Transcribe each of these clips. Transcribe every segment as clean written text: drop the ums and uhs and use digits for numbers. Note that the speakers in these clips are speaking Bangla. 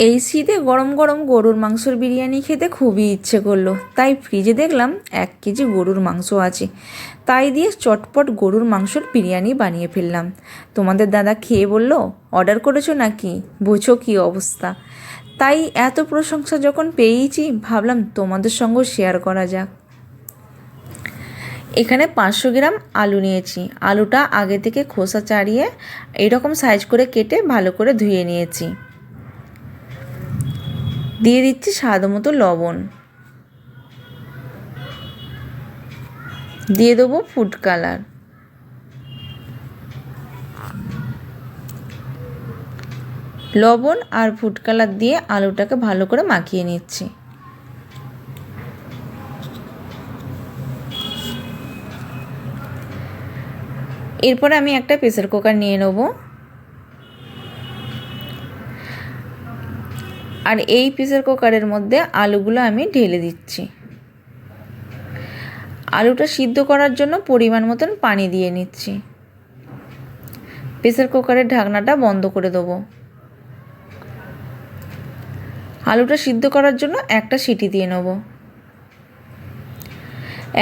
এই শীতে গরম গরম গরুর মাংসর বিরিয়ানি খেতে খুবই ইচ্ছে করলো, তাই ফ্রিজে দেখলাম 1 কেজি গরুর মাংস আছে। তাই দিয়ে চটপট গরুর মাংসর বিরিয়ানি বানিয়ে ফেললাম। তোমাদের দাদা খেয়ে বলল, অর্ডার করেছো নাকি, বোঝো কী অবস্থা। তাই এত প্রশংসা যখন পেয়েছি, ভাবলাম তোমাদের সঙ্গেও শেয়ার করা যাক। এখানে 500 গ্রাম আলু নিয়েছি। আলুটা আগে থেকে খোসা ছাড়িয়ে এইরকম সাইজ করে কেটে ভালো করে ধুয়ে নিয়েছি। দিয়ে দিচ্ছি স্বাদ মতো লবণ, দিয়ে দেবো ফুড কালার, লবণ আর ফুড কালার দিয়ে আলুটাকে ভালো করে মাখিয়ে নিচ্ছি। এরপরে আমি একটা প্রেসার কুকার নিয়ে নেব, আর এই প্রেসার কুকারের মধ্যে আলুগুলো আমি ঢেলে দিচ্ছি। আলুটা সিদ্ধ করার জন্য পরিমাণ মতন পানি দিয়ে নিচ্ছি। প্রেসার কুকারের ঢাকনাটা বন্ধ করে দেবো। আলুটা সিদ্ধ করার জন্য একটা সিটি দিয়ে নেব।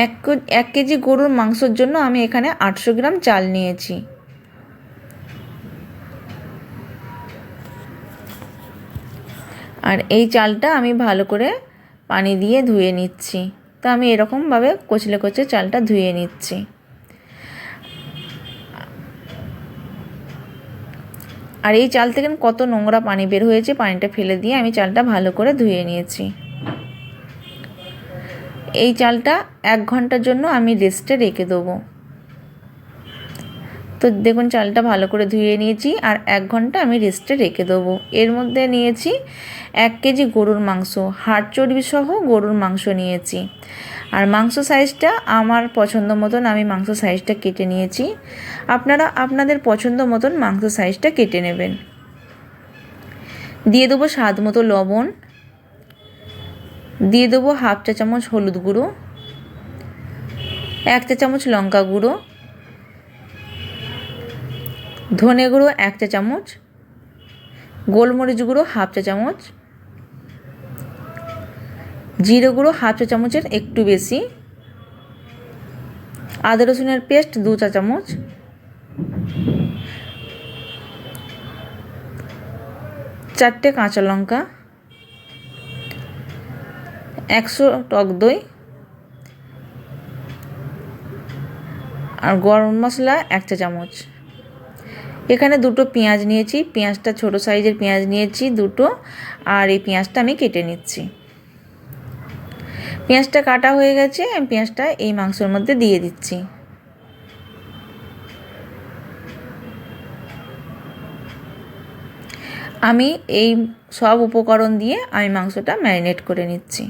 1 কেজি গরুর মাংসের জন্য আমি এখানে 800 গ্রাম চাল নিয়েছি। আর এই চালটা আমি ভালো করে পানি দিয়ে ধুয়ে নিচ্ছি। তো আমি এরকমভাবে কচলে কচলে চালটা ধুয়ে নিচ্ছি। আর এই চাল থেকে কত নোংরা পানি বের হয়েছে, পানিটা ফেলে দিয়ে আমি চালটা ভালো করে ধুয়ে নিয়েছি। এই চালটা 1 ঘন্টার জন্য আমি রেস্টে রেখে দেবো। তো দেখুন চালটা ভালো করে ধুয়ে নিয়েছি, আর 1 ঘন্টা আমি রেস্টে রেখে দেবো। এর মধ্যে নিয়েছি 1 কেজি গরুর মাংস, হাড় চর্বি সহ গরুর মাংস নিয়েছি। আর মাংস সাইজটা আমার পছন্দ মতন আমি মাংস সাইজটা কেটে নিয়েছি। আপনারা আপনাদের পছন্দ মতন মাংস সাইজটা কেটে নেবেন। দিয়ে দেবো স্বাদ মতো লবণ, দিয়ে দেবো 1/2 চা চামচ হলুদ গুঁড়ো, 1 চা চামচ লঙ্কা গুঁড়ো, ধনে গুঁড়ো 1 চা চামচ, গোলমরিচ গুঁড়ো 1/2 চা চামচ, জিরে গুঁড়ো 1/2 চা চামচের একটু বেশি, আদা রসুনের পেস্ট 2 চা চামচ, 4টে কাঁচা লঙ্কা, 100 টক দই, আর গরম মশলা 1 চা চামচ। এখানে 2টো পেঁয়াজ নিয়েছি, পেঁয়াজটা ছোটো সাইজের পেঁয়াজ নিয়েছি 2টো, আর এই পেঁয়াজটা আমি কেটে নিচ্ছি। পেঁয়াজটা কাটা হয়ে গেছে, আমি পেঁয়াজটা এই মাংসের মধ্যে দিয়ে দিচ্ছি। আমি এই সব উপকরণ দিয়ে আমি মাংসটা ম্যারিনেট করে নিচ্ছি।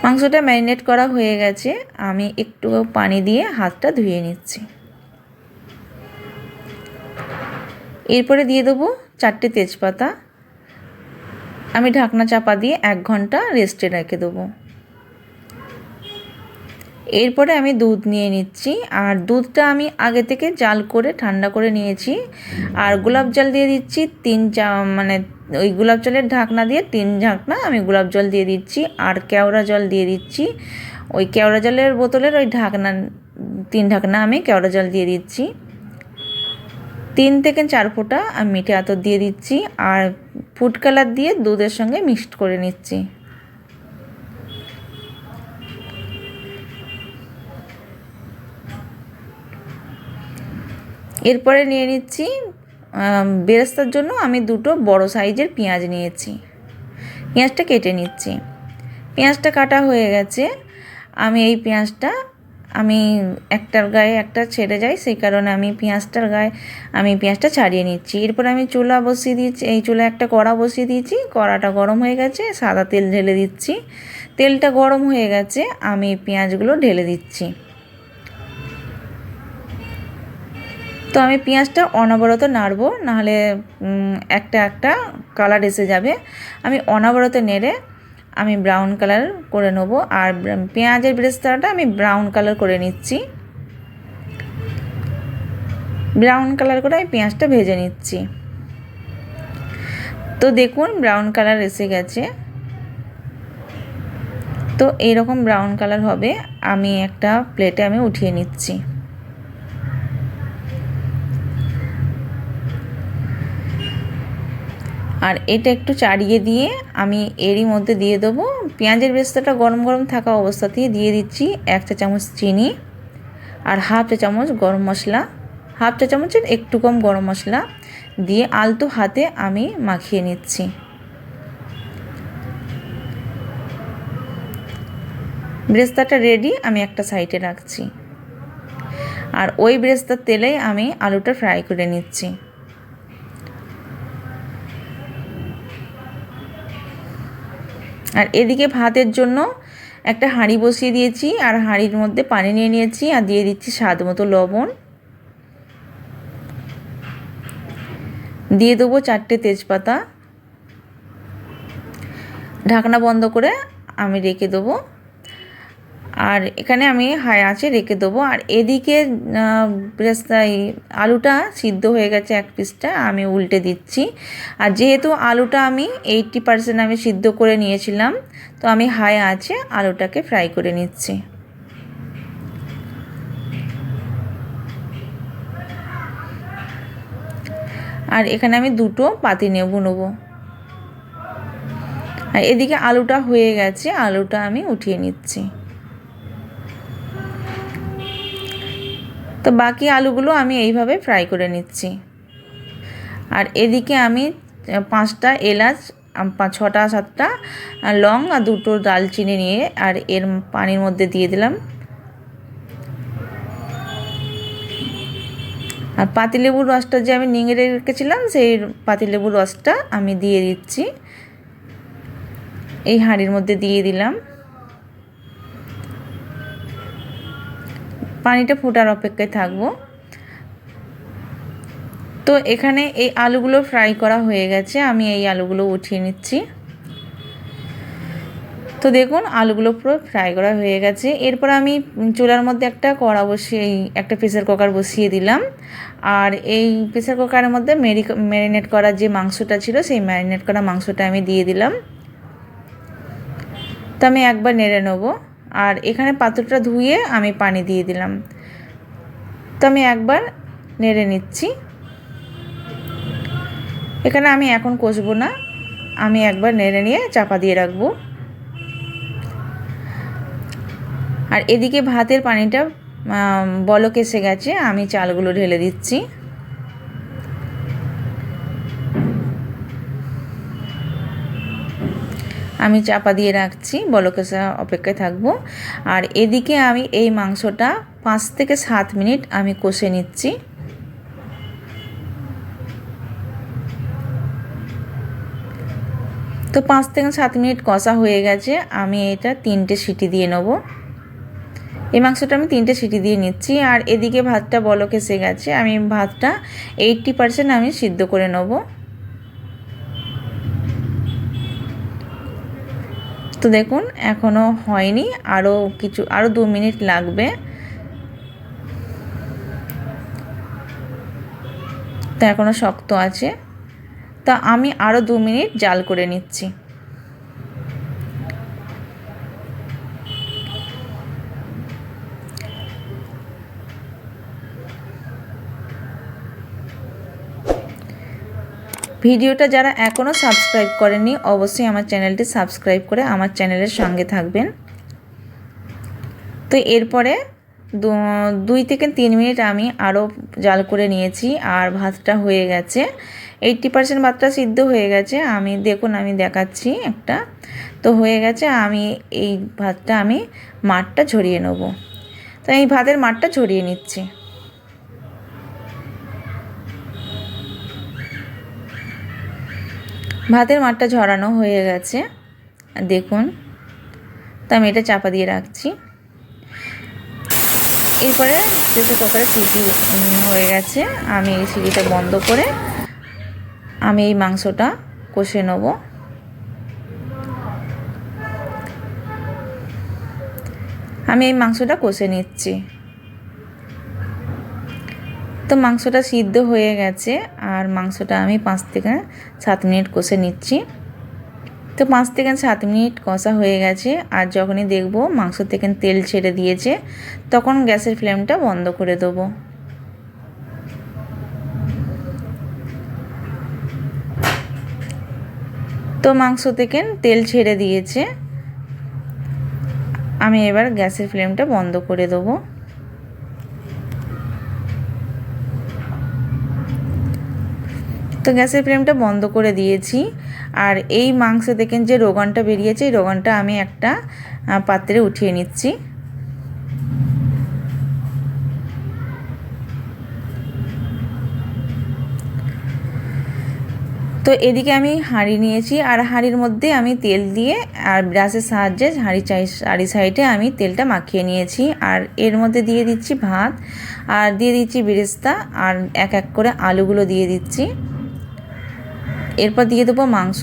মাংসটা ম্যারিনেট করা হয়ে গেছে, আমি একটু পানি দিয়ে হাতটা ধুয়ে নিচ্ছি। এরপরে দিয়ে দেবো 4টে তেজপাতা। আমি ঢাকনা চাপা দিয়ে 1 ঘন্টা রেস্টে রেখে দেবো। এরপরে আমি দুধ নিয়ে নিচ্ছি, আর দুধটা আমি আগে থেকে জাল করে ঠান্ডা করে নিয়েছি। আর গোলাপ জল দিয়ে দিচ্ছি 3 চা, মানে ওই গোলাপ জলের ঢাকনা দিয়ে 3 ঢাকনা আমি গোলাপ জল দিয়ে দিচ্ছি। আর কেওড়া জল দিয়ে দিচ্ছি, ওই কেওড়া জলের বোতলের ওই ঢাকনা 3 ঢাকনা আমি কেওড়া জল দিয়ে দিচ্ছি। 3 থেকে 4 ফোঁটা আমি মিঠে আতর দিয়ে দিচ্ছি, আর ফুড কালার দিয়ে দুধের সঙ্গে মিক্সড করে নিচ্ছি। এরপরে নিয়ে নিচ্ছি বেরেস্তার জন্য আমি 2টো বড় সাইজের পেঁয়াজ নিয়েছি। পেঁয়াজটা কেটে নিচ্ছি। পেঁয়াজটা কাটা হয়ে গেছে, আমি এই পেঁয়াজটা আমি একটার গায়ে একটা ছেড়ে যায়, সেই কারণে আমি পেঁয়াজটার গায়ে আমি পেঁয়াজটা ছাড়িয়ে নিচ্ছি। এরপর আমি চুলা বসিয়ে দিয়েছি, এই চুলায় একটা কড়া বসিয়ে দিয়েছি। কড়াটা গরম হয়ে গেছে, সাদা তেল ঢেলে দিচ্ছি। তেলটা গরম হয়ে গেছে, আমি পেঁয়াজগুলো ঢেলে দিচ্ছি। তো আমি পেঁয়াজটা অনবরত নাড়বো, নাহলে একটা একটা কালার এসে যাবে। আমি অনবরত নেড়ে আমি ব্রাউন কালার করে নেব। আর পেঁয়াজের বেরেস্তাটা আমি ব্রাউন কালার করে নিচ্ছি। ব্রাউন কালার করে আমি পেঁয়াজটা ভেজে নিচ্ছি। তো দেখুন ব্রাউন কালার এসে গেছে। তো এইরকম ব্রাউন কালার হবে। আমি একটা প্লেটে আমি উঠিয়ে নিচ্ছি। আর এটা একটু চাড়িয়ে দিয়ে আমি এরই মধ্যে দিয়ে দেবো পেঁয়াজের বেরেস্তাটা গরম গরম থাকা অবস্থাতেই দিয়ে দিচ্ছি 1 চা চামচ চিনি আর হাফ চা চামচ গরম মশলা, হাফ চা চামচের একটু কম গরম মশলা দিয়ে আলতো হাতে আমি মাখিয়ে নিচ্ছি। বেরেস্তাটা রেডি, আমি একটা সাইডে রাখছি। আর ওই বেরেস্তার তেলেই আমি আলুটা ফ্রাই করে নিচ্ছি। আর এদিকে ভাতের জন্য একটা হাঁড়ি বসিয়ে দিয়েছি আর হাঁড়ির মধ্যে পানি নিয়ে নিয়েছি আর দিয়ে দিচ্ছি স্বাদ মতো লবণ, দিয়ে দেবো 4টে তেজপাতা, ঢাকনা বন্ধ করে আমি রেখে দেবো। আর এখানে আমি হাই আঁচে রেখে দেবো। আর এদিকে আলুটা সিদ্ধ হয়ে গেছে, এক পিসটা আমি উল্টে দিচ্ছি। আর যেহেতু আলুটা আমি 80% আমি সিদ্ধ করে নিয়েছিলাম, তো আমি হাই আঁচে আলুটাকে ফ্রাই করে নিচ্ছি। আর এখানে আমি 2টো পাতিলেবু নেবো। আর এদিকে আলুটা হয়ে গেছে, আলুটা আমি উঠিয়ে নিচ্ছি। তো বাকি আলুগুলো আমি এইভাবে ফ্রাই করে নিচ্ছি। আর এদিকে আমি 5টা এলাচ, 6টা 7টা লং আর 2টো দালচিনি নিয়ে আর এর পানির মধ্যে দিয়ে দিলাম। আর পাতিলেবুর রসটা যে আমি নিংড়ে রেখেছিলাম সেই পাতিলেবুর রসটা আমি দিয়ে দিচ্ছি, এই হাঁড়ির মধ্যে দিয়ে দিলাম। পানিটা ফোটার অপেক্ষায় থাকবো। তো এখানে এই আলুগুলো ফ্রাই করা হয়ে গেছে, আমি এই আলুগুলো উঠিয়ে নিচ্ছি। তো দেখুন আলুগুলো পুরো ফ্রাই করা হয়ে গেছে। এরপর আমি চুলার মধ্যে একটা কড়া বসিয়ে একটা প্রেসার কুকার বসিয়ে দিলাম। আর এই প্রেসার কুকারের মধ্যে ম্যারিনেট করা যে মাংসটা ছিল সেই ম্যারিনেট করা মাংসটা আমি দিয়ে দিলাম। তো আমি একবার নেড়ে নেবো। আর এখানে পাত্রটা ধুয়ে আমি পানি দিয়ে দিলাম। তো আমি একবার নেড়ে নিচ্ছি। এখানে আমি এখন কষবো না, আমি একবার নেড়ে নিয়ে চাপা দিয়ে রাখবো। আর এদিকে ভাতের পানিটা বলক এসে গেছে, আমি চালগুলো ঢেলে দিচ্ছি। আমি চাপা দিয়ে রাখছি, বলক আসা অপেক্ষায় থাকবো। আর এদিকে আমি এই মাংসটা 5 থেকে 7 মিনিট আমি কষে নিচ্ছি। তো 5 থেকে 7 মিনিট কষা হয়ে গেছে, আমি এটা 3টে সিটি দিয়ে নেব। এই মাংসটা আমি 3টে সিটি দিয়ে নিচ্ছি। আর এদিকে ভাতটা বলক এসে গেছে, আমি ভাতটা 80% আমি সিদ্ধ করে নেব। তো দেখুন এখনও হয়নি, আরও 2 মিনিট লাগবে। তো এখনও শক্ত আছে, তা আমি আরও 2 মিনিট জাল করে নিচ্ছি। ভিডিওটা যারা এখনও সাবস্ক্রাইব করেননি অবশ্যই আমার চ্যানেলটি সাবস্ক্রাইব করে আমার চ্যানেলের সঙ্গে থাকবেন। তো এরপরে 2 থেকে 3 মিনিট আমি আরও জাল করে নিয়েছি। আর ভাতটা হয়ে গেছে, 80% ভাতটা সিদ্ধ হয়ে গেছে। আমি দেখুন আমি দেখাচ্ছি একটা, তো হয়ে গেছে। আমি এই ভাতটা আমি মাঠটা ঝরিয়ে নেব। তো এই ভাতের মাঠটা ঝরিয়ে নিচ্ছি। ভাতের মাঠটা ঝরানো হয়ে গেছে দেখুন। তো আমি এটা চাপা দিয়ে রাখছি। এরপরে প্রেসার কুকারে সিটি হয়ে গেছে, আমি এই সিটিটা বন্ধ করে আমি এই মাংসটা কষে নেব। আমি এই মাংসটা কষে নিচ্ছি। তো মাংসটা সিদ্ধ হয়ে গেছে আর মাংসটা আমি 5 থেকে 7 মিনিট কষে নিচ্ছি। তো 5 থেকে 7 মিনিট কষা হয়ে গেছে আর যখনই দেখব মাংস থেকে তেল ছেড়ে দিয়েছে তখন গ্যাসের ফ্লেমটা বন্ধ করে দেবো। তো মাংস থেকে তেল ছেড়ে দিয়েছে, আমি এবার গ্যাসের ফ্লেমটা বন্ধ করে দেবো। তো গ্যাসের ফ্লেমটা বন্ধ করে দিয়েছি আর এই মাংস থেকে যে রোগানটা বেরিয়েছে এই রোগানটা আমি একটা পাত্রে উঠিয়ে নিচ্ছি। তো এদিকে আমি হাঁড়ি নিয়েছি আর হাঁড়ির মধ্যে আমি তেল দিয়ে আর ব্রাশের সাহায্যে হাঁড়ি সাইডে আমি তেলটা মাখিয়ে নিয়েছি আর এর মধ্যে দিয়ে দিচ্ছি ভাত আর দিয়ে দিচ্ছি বেরেস্তা আর এক এক করে আলুগুলো দিয়ে দিচ্ছি। এরপর দিয়ে দেবো মাংস।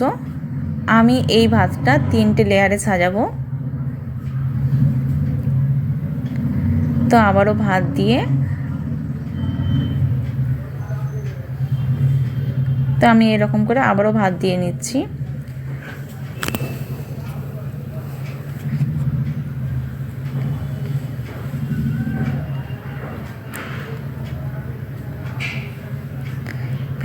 আমি এই ভাতটা 3টে লেয়ারে সাজাবো। তো আবারও ভাত দিয়ে তো আমি এরকম করে আবারও ভাত দিয়ে নিচ্ছি।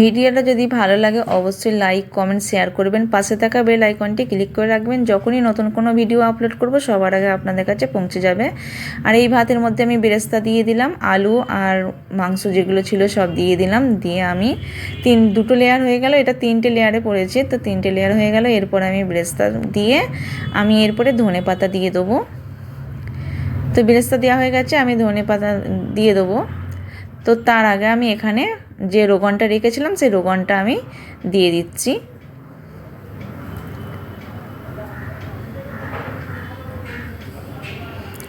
ভিডিওটা যদি ভালো লাগে অবশ্যই লাইক কমেন্ট শেয়ার করবেন, পাশে থাকা বেল আইকনটি ক্লিক করে রাখবেন, যখনই নতুন কোনো ভিডিও আপলোড করব সবার আগে আপনাদের কাছে পৌঁছে যাবে। আর এই ভাতের মধ্যে আমি বেরেস্তা দিয়ে দিলাম, আলু আর মাংস যেগুলো ছিল সব দিয়ে দিলাম, দিয়ে আমি দুটো লেয়ার হয়ে গেল, এটা 3টে লেয়ারে পড়েছে, তো 3টে লেয়ার হয়ে গেল। এরপর আমি বেরেস্তা দিয়ে আমি এরপরে ধনে পাতা দিয়ে দেবো। তো বেরেস্তা দেওয়া হয়ে গেছে, আমি ধনে পাতা দিয়ে দেবো। তো তার আগে আমি এখানে যে রোগনটা রেখেছিলাম সেই রোগনটা আমি দিয়ে দিচ্ছি।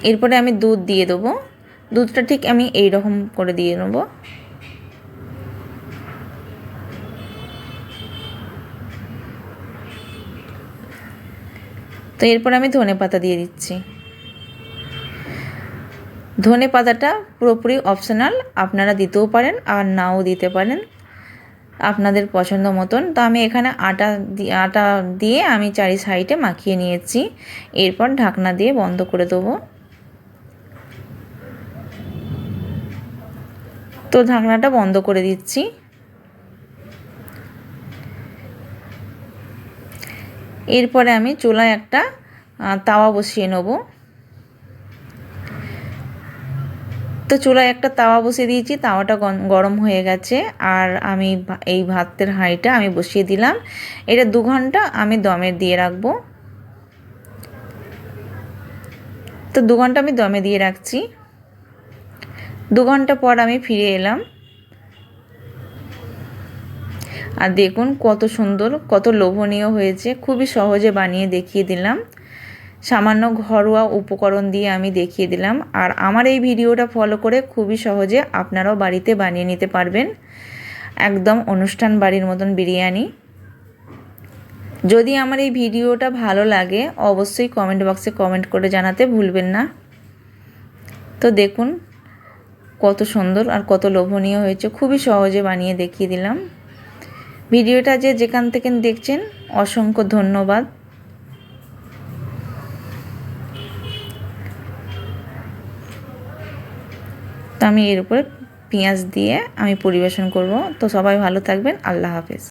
এরপরে আমি দুধ দিয়ে দেবো। দুধটা ঠিক আমি এই রকম করে দিয়ে নেব। তো এরপর আমি ধনে পাতা দিয়ে দিচ্ছি। ধনে পাতাটা পুরোপুরি অপশনাল, আপনারা দিতেও পারেন আর নাও দিতে পারেন আপনাদের পছন্দ মতন। তো আমি এখানে আটা দিয়ে আমি চারি সাইডে মাখিয়ে নিয়েছি। এরপর ঢাকনা দিয়ে বন্ধ করে দেবো। তো ঢাকনাটা বন্ধ করে দিচ্ছি। এরপরে আমি চুলায় একটা তাওয়া বসিয়ে নেব। তো চুলায় একটা তাওয়া বসিয়ে দিয়েছি, তাওয়াটা গরম হয়ে গেছে আর আমি এই ভাতের হাঁড়িটা আমি বসিয়ে দিলাম। এটা 2 ঘন্টা আমি দমে দিয়ে রাখবো। তো 2 ঘন্টা আমি দমে দিয়ে রাখছি। 2 ঘন্টা পর আমি ফিরে এলাম আর দেখুন কত সুন্দর, কত লোভনীয় হয়েছে। খুবই সহজে বানিয়ে দেখিয়ে দিলাম, সামান্য ঘরোয়া উপকরণ দিয়ে আমি দেখিয়ে দিলাম। আর আমার এই ভিডিওটা ফলো করে খুবই সহজে আপনারাও বাড়িতে বানিয়ে নিতে পারবেন একদম অনুষ্ঠান বাড়ির মতন বিরিয়ানি। যদি আমার এই ভিডিওটা ভালো লাগে অবশ্যই কমেন্ট বক্সে কমেন্ট করে জানাতে ভুলবেন না। তো দেখুন কত সুন্দর আর কত লোভনীয় হয়েছে, খুবই সহজে বানিয়ে দেখিয়ে দিলাম। ভিডিওটা যেখান থেকে দেখছেন অসংখ্য ধন্যবাদ। তো আমি এর উপরে পেঁয়াজ দিয়ে আমি পরিবেশন করব। তো সবাই ভালো থাকবেন, আল্লাহ হাফেজ।